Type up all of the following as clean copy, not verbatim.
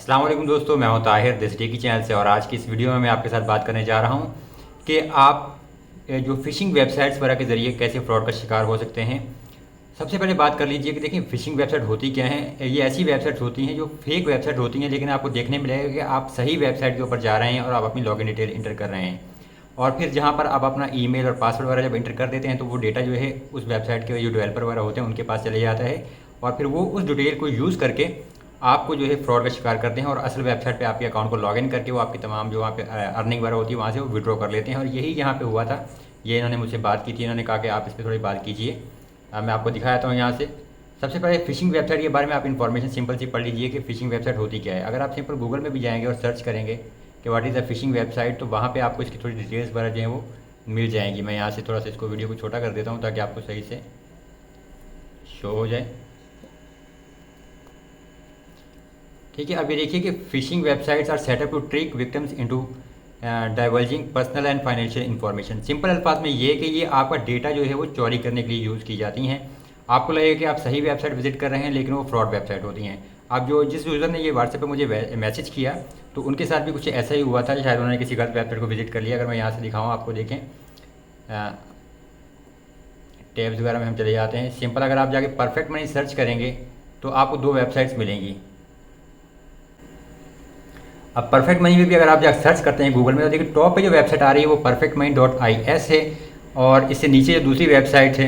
अस्सलाम वालेकुम दोस्तों, मैं हूं ताहिर देसी टेकी चैनल से। और आज की इस वीडियो में मैं आपके साथ बात करने जा रहा हूं कि आप जो फ़िशिंग वेबसाइट्स वगैरह के ज़रिए कैसे फ्रॉड का शिकार हो सकते हैं। सबसे पहले बात कर लीजिए कि देखिए फ़िशिंग वेबसाइट होती क्या हैं। ये ऐसी वेबसाइट्स होती हैं जो फेक वेबसाइट होती हैं, लेकिन आपको देखने मिलेगा कि आप सही वेबसाइट के ऊपर जा रहे हैं और आप अपनी लॉगिन डिटेल इंटर कर रहे हैं। और फिर जहाँ पर आप अपना ईमेल और पासवर्ड वगैरह जब इंटर कर देते हैं तो वो डेटा जो है उस वेबसाइट के जो डेवलपर वगैरह होते हैं उनके पास चले जाता है, और फिर वो उस डिटेल को यूज़ करके आपको जो है फ्रॉड का शिकार करते हैं और असल वेबसाइट पे आपके अकाउंट को लॉगिन करके वो आपकी तमाम जो वहाँ पे अर्निंग वगैरह होती है वहाँ से वो विड्रॉ कर लेते हैं। और यही यहाँ पे हुआ था। ये इन्होंने मुझसे बात की थी, इन्होंने कहा कि आप इस पर थोड़ी बात कीजिए। मैं आपको दिखाता हूँ यहाँ से। सबसे पहले फ़िशिंग वेबसाइट के बारे में आप इन्फॉर्मेशन सिंपल सी पढ़ लीजिए कि फ़िशिंग वेबसाइट होती क्या है। अगर आप सिंपल गूगल में भी जाएंगे और सर्च करेंगे कि what is the phishing website, तो वहाँ पे आपको इसकी थोड़ी डिटेल्स वगैरह जो है वो मिल जाएंगी। मैं यहाँ से थोड़ा सा इसको वीडियो को छोटा कर देता हूँ ताकि आपको सही से शो हो जाए। ठीक है, अब ये देखिए कि phishing websites are set up to trick victims into diverging personal and financial information. Simple अल्फाज में ये कि ये आपका डेटा जो है वो चोरी करने के लिए यूज़ की जाती हैं। आपको लगेगा कि आप सही वेबसाइट विजिट कर रहे हैं, लेकिन वो फ्रॉड वेबसाइट होती हैं। अब जो जिस यूज़र ने ये व्हाट्सएप पे मुझे मैसेज किया तो उनके साथ भी कुछ ऐसा ही हुआ था। शायद उन्होंने किसी गलत वेबसाइट को विजिट कर लिया। अगर मैं यहाँ से दिखाऊँ आपको, देखें टैब्स वगैरह में हम चले जाते हैं। सिंपल अगर आप जाके परफेक्ट मनी सर्च करेंगे तो आपको दो वेबसाइट्स मिलेंगी। अब परफेक्ट मनी में भी अगर आप जाकर सर्च करते हैं गूगल में तो देखिए टॉप पे जो वेबसाइट आ रही है वो perfectmoney.is है, और इससे नीचे जो दूसरी वेबसाइट है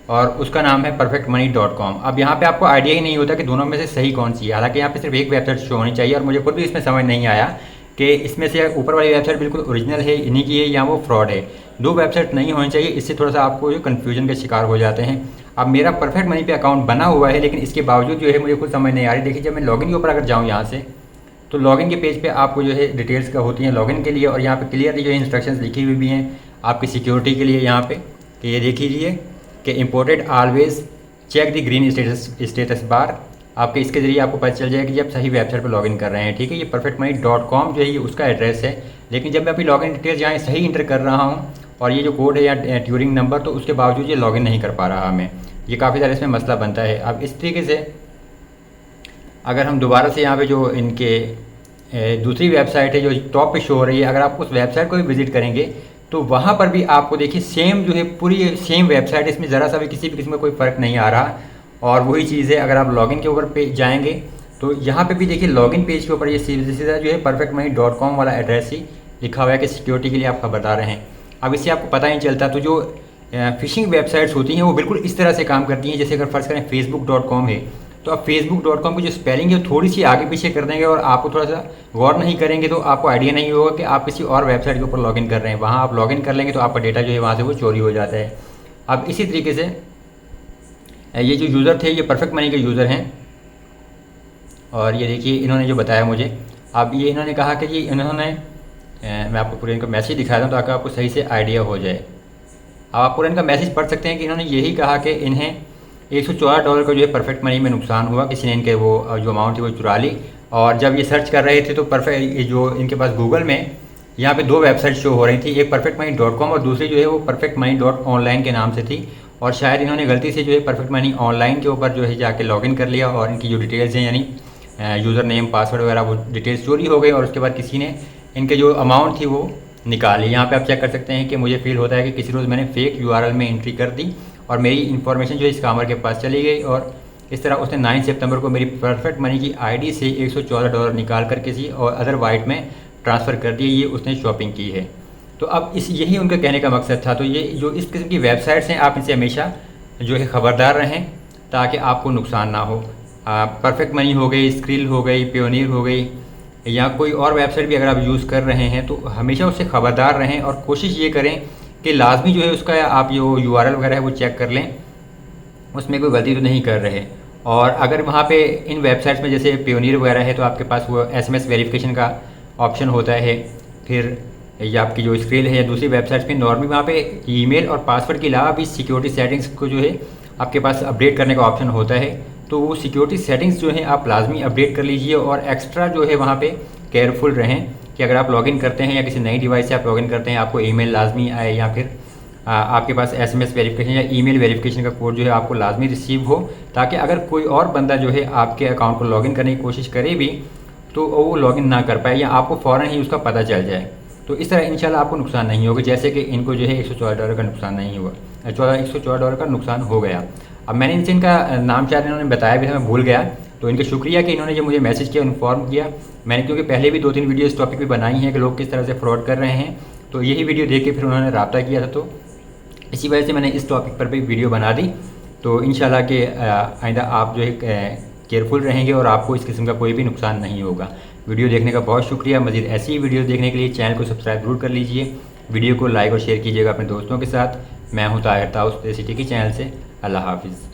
और उसका नाम है perfectmoney.com। अब यहाँ पे आपको आइडिया ही नहीं होता कि दोनों में से सही कौन सी है। हालांकि यहाँ पे सिर्फ एक वेबसाइट शो होनी चाहिए, और मुझे खुद भी इसमें समझ नहीं आया कि इसमें से ऊपर वाली वेबसाइट बिल्कुल ओरिजिनल है, इन्हीं की है, या वो फ्रॉड है। दो वेबसाइट नहीं होनी चाहिए, इससे थोड़ा सा आपको जो कन्फ्यूजन का शिकार हो जाते हैं। अब मेरा परफेक्ट मनी पे अकाउंट बना हुआ है, लेकिन इसके बावजूद जो है मुझे खुद समझ नहीं आ रही। देखिए जब मैं लॉगिन के ऊपर अगर जाऊँ यहाँ से, तो लॉगिन के पेज पे आपको जो है डिटेल्स का होती हैं लॉगिन के लिए, और यहाँ पे क्लियरली जो है इंस्ट्रक्शंस लिखी हुई भी हैं आपकी सिक्योरिटी के लिए। यहाँ पे कि ये देख लीजिए कि important always check the green status bar. आपके इसके ज़रिए आपको पता चल जाएगा कि आप सही वेबसाइट पर लॉगिन कर रहे हैं। ठीक है, ये perfectmoney.com जो है ये उसका एड्रेस है, लेकिन जब मैं अपनी लॉगिन डिटेल्स यहाँ सही इंटर कर रहा हूँ और ये जो कोड है या ट्यूरिंग नंबर, तो उसके बावजूद ये लॉगिन नहीं कर पा रहा मैं। ये काफ़ी ज़्यादा इसमें मसला बनता है। अब इस तरीके से अगर हम दोबारा से यहाँ पे जो इनके दूसरी वेबसाइट है जो टॉप पे शो हो रही है, अगर आप उस वेबसाइट को भी विजिट करेंगे तो वहाँ पर भी आपको देखिए सेम जो है पूरी सेम वेबसाइट, इसमें ज़रा सा भी किसी भी किस्म का कोई फ़र्क नहीं आ रहा। और वही चीज़ है अगर आप लॉगिन के ऊपर पे जाएंगे तो यहाँ पे भी देखिए लॉगिन पेज के ऊपर ये सीधा जो है perfectmoney.com वाला एड्रेस ही लिखा हुआ है कि सिक्योरिटी के लिए आप खबरदार रहें। अब इससे आपको पता नहीं चलता। तो जो फ़िशिंग वेबसाइट्स होती हैं वो बिल्कुल इस तरह से काम करती हैं। जैसे अगर फ़र्ज़ करें facebook.com है, तो आप facebook.com की जो स्पेलिंग है थोड़ी सी आगे पीछे कर देंगे और आपको थोड़ा सा गौर नहीं करेंगे तो आपको आइडिया नहीं होगा कि आप किसी और वेबसाइट के ऊपर लॉगिन कर रहे हैं। वहाँ आप लॉगिन कर लेंगे तो आपका डेटा जो है वहाँ से वो चोरी हो जाता है। अब इसी तरीके से ये जो यूज़र थे ये परफेक्ट मनी के यूज़र हैं, और ये देखिए इन्होंने जो बताया मुझे। अब ये इन्होंने कहा कि जी इन्होंने मैं आपको पूरे इनका मैसेज दिखाता हूँ ताकि आपको सही से आइडिया हो जाए। अब आप पूरा इनका मैसेज पढ़ सकते हैं कि इन्होंने यही कहा कि इन्हें $114 का जो है परफेक्ट मनी में नुकसान हुआ। किसी ने इनके वो जो अमाउंट थी वो चुरा ली, और जब ये सर्च कर रहे थे तो परफेक्ट जो इनके पास गूगल में यहाँ पे दो वेबसाइट शो हो रही थी, एक perfectmoney.com और दूसरी जो है वो perfectmoney.online के नाम से थी। और शायद इन्होंने गलती से जो है परफेक्ट मनी ऑनलाइन के ऊपर जो है जाके लॉगिन कर लिया, और इनकी जो डिटेल्स हैं यानी यूज़र नेम पासवर्ड वगैरह वो डिटेल्स चोरी हो गई, और उसके बाद किसी ने इनके जो अमाउंट थी वो निकाल ली। यहाँ पे आप चेक कर सकते हैं कि मुझे फील होता है कि किसी रोज़ मैंने फेक URL में एंट्री कर दी और मेरी इन्फॉर्मेशन जो है स्कैमर के पास चली गई, और इस तरह उसने 9 सितंबर को मेरी परफेक्ट मनी की आईडी से $114 निकाल कर किसी और अदर वाइट में ट्रांसफ़र कर दिए। ये उसने शॉपिंग की है। तो अब यही उनका कहने का मकसद था। तो ये जो इस किस्म की वेबसाइट्स हैं आप इनसे हमेशा जो है ख़बरदार रहें ताकि आपको नुकसान ना हो। परफेक्ट मनी हो गई, स्क्रिल हो गई, पेयोनियर हो गई, या कोई और वेबसाइट भी अगर आप यूज़ कर रहे हैं तो हमेशा उससे ख़बरदार रहें, और कोशिश ये करें कि लाजमी जो है उसका आप जो URL वगैरह है वो चेक कर लें, उसमें कोई गलती तो नहीं कर रहे। और अगर वहाँ पे इन वेबसाइट्स में जैसे पेयोनियर वगैरह है तो आपके पास वो SMS वेरिफिकेशन का ऑप्शन होता है। फिर या आपकी जो स्क्रिल है या दूसरी वेबसाइट्स पे नॉर्मली वहाँ पे ईमेल और पासवर्ड के अलावा भी सिक्योरिटी सेटिंग्स को जो है आपके पास अपडेट करने का ऑप्शन होता है। तो वो सिक्योरिटी सेटिंग्स जो है आप लाजमी अपडेट कर लीजिए, और एक्स्ट्रा जो है वहाँ पे केयरफुल रहें कि अगर आप लॉगिन करते हैं या किसी नई डिवाइस से आप लॉगिन करते हैं आपको ईमेल लाजमी आए, या फिर आपके पास SMS वेरिफिकेशन या ईमेल वेरिफिकेशन का कोड जो है आपको लाजमी रिसीव हो, ताकि अगर कोई और बंदा जो है आपके अकाउंट को लॉगिन करने की कोशिश करे भी तो वो लॉगिन ना कर पाए या आपको फ़ौरन ही उसका पता चल जाए। तो इस तरह इंशाल्लाह आपको नुकसान नहीं होगा, जैसे कि इनको जो है $114 का नुकसान नहीं हुआ, $114 का नुकसान हो गया। अब मैंने इनसे इनका नाम शायद इन्होंने बताया भी था, मैं भूल गया, तो इनका शुक्रिया कि इन्होंने जो मुझे मैसेज किया, इन्फॉर्म किया। मैंने क्योंकि पहले भी 2-3 वीडियो इस टॉपिक पे बनाई हैं कि लोग किस तरह से फ्रॉड कर रहे हैं, तो यही वीडियो देख के फिर उन्होंने रब्ता किया था, तो इसी वजह से मैंने इस टॉपिक पर भी वीडियो बना दी। तो इंशाल्लाह कि आइंदा आप जो है केयरफुल रहेंगे और आपको इस किस्म का कोई भी नुकसान नहीं होगा। वीडियो देखने का बहुत शुक्रिया। मज़ीद ऐसी ही वीडियो देखने के लिए चैनल को सब्सक्राइब जरूर कर लीजिए, वीडियो को लाइक और शेयर कीजिएगा अपने दोस्तों के साथ। मैं हूँ ताहिर ताउस सिटी के चैनल से। अल्लाह हाफिज़।